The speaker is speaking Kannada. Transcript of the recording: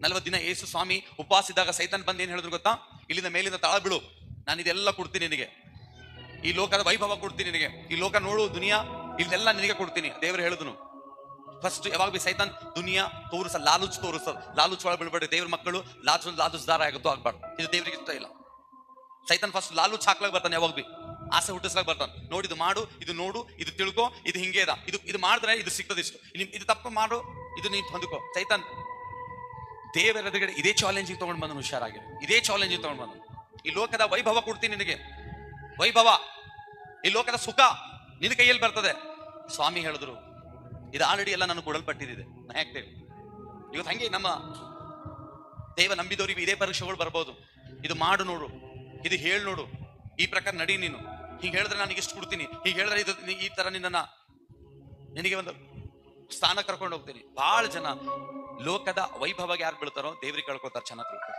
40 ದಿನ ಯೇಸು ಸ್ವಾಮಿ ಉಪವಾಸ ಇದ್ದಾಗ ಸೈತಾನ್ ಬಂದು ಏನ್ ಹೇಳಿದ್ರು ಗೊತ್ತಾ? ಇಲ್ಲಿಂದ ಮೇಲಿಂದ ತಳ ಬಿಡು, ನಾನು ಇದೆಲ್ಲ ಕೊಡ್ತೀನಿ ನಿನಗೆ, ಈ ಲೋಕದ ವೈಭವ ಕೊಡ್ತೀನಿ ನಿನಗೆ, ಈ ಲೋಕ ನೋಡು ದುನಿಯಾ ಇಲ್ಲೆಲ್ಲ ನಿನಗೆ ಕೊಡ್ತೀನಿ. ದೇವರು ಹೇಳಿದನು ಫಸ್ಟ್ ಯಾವಾಗ ಬಿ ಸೈತಾನ್ ದುನಿಯಾ ತೋರಿಸ ಲಾಲೂಚ್ ಒಳಗೆ ಬಿಡ್ಬೇಡಿ. ದೇವ್ರ ಮಕ್ಕಳು ಲಾಲುಚ್ದಾರ ಆಗುತ್ತೋ ಆಗ್ಬಾರ್ದು, ಇದು ದೇವ್ರಿಗೆ ಇಷ್ಟ ಇಲ್ಲ. ಸೈತಾನ್ ಫಸ್ಟ್ ಲಾಲೂಚ್ ಹಾಕ್ಲಾಕ್ ಬರ್ತಾನೆ, ಯಾವಾಗ ಬಿ ಆಸೆ ಹುಟ್ಟಿಸ್ಲಾಕ್ ಬರ್ತಾನೆ. ನೋಡಿ ಇದು ಮಾಡು, ಇದು ನೋಡು, ಇದು ತಿಳ್ಕೊ, ಇದು ಹಿಂಗೆ ಅದ, ಇದು ಮಾಡಿದ್ರೆ ಇದು ಸಿಗ್ತದೆ ಇಷ್ಟು, ಇದು ತಪ್ಪು ಮಾಡು, ಇದು ನೀನು ಹೊಂದ್ಕೋ. ಸೈತಾನ್ ದೇವರ ಎದುರುಗಡೆ ಇದೇ ಚಾಲೆಂಜಿಗೆ ತಗೊಂಡು ಬಂದನು, ಹುಷಾರಾಗಿ ಇದೇ ಚಾಲೆಂಜಿಗೆ ತಗೊಂಡು ಬಂದನು. ಈ ಲೋಕದ ವೈಭವ ಕೊಡ್ತೀನಿ ನಿನಗೆ, ವೈಭವ, ಈ ಲೋಕದ ಸುಖ ನಿನ್ನ ಕೈಯಲ್ಲಿ ಬರ್ತದೆ. ಸ್ವಾಮಿ ಹೇಳಿದ್ರು ಇದು ಆಲ್ರೆಡಿ ಎಲ್ಲ ನಾನು ಕೊಡಲ್ಪಟ್ಟಿದೆ, ನಾ ಹೇಳ್ತೇವೆ. ಇವತ್ತು ಹಂಗೆ ನಮ್ಮ ದೇವ ನಂಬಿದವರಿಗೆ ಇದೇ ಪರೀಕ್ಷೆಗಳು ಬರ್ಬೋದು. ಇದು ಮಾಡು ನೋಡು, ಇದು ಹೇಳಿ ನೋಡು, ಈ ಪ್ರಕಾರ ನಡಿ, ನೀನು ಹೀಗೆ ಹೇಳಿದ್ರೆ ನನಗೆ ಇಷ್ಟು ಕೊಡ್ತೀನಿ, ಹೀಗೆ ಹೇಳಿದ್ರೆ ಇದು ಈ ತರ ನಿನಗೆ ಒಂದು ಸ್ಥಾನ ಕರ್ಕೊಂಡು ಹೋಗ್ತೀನಿ. ಬಹಳ ಜನ ಲೋಕದ ವೈಭವಗೆ ಯಾರು ಬೀಳ್ತಾರೋ ದೇವ್ರಿಗೆ ಕಳ್ಕೊತಾರೆ. ಚೆನ್ನಾಗಿ ತಿಳ್ಕೊತಾರೆ.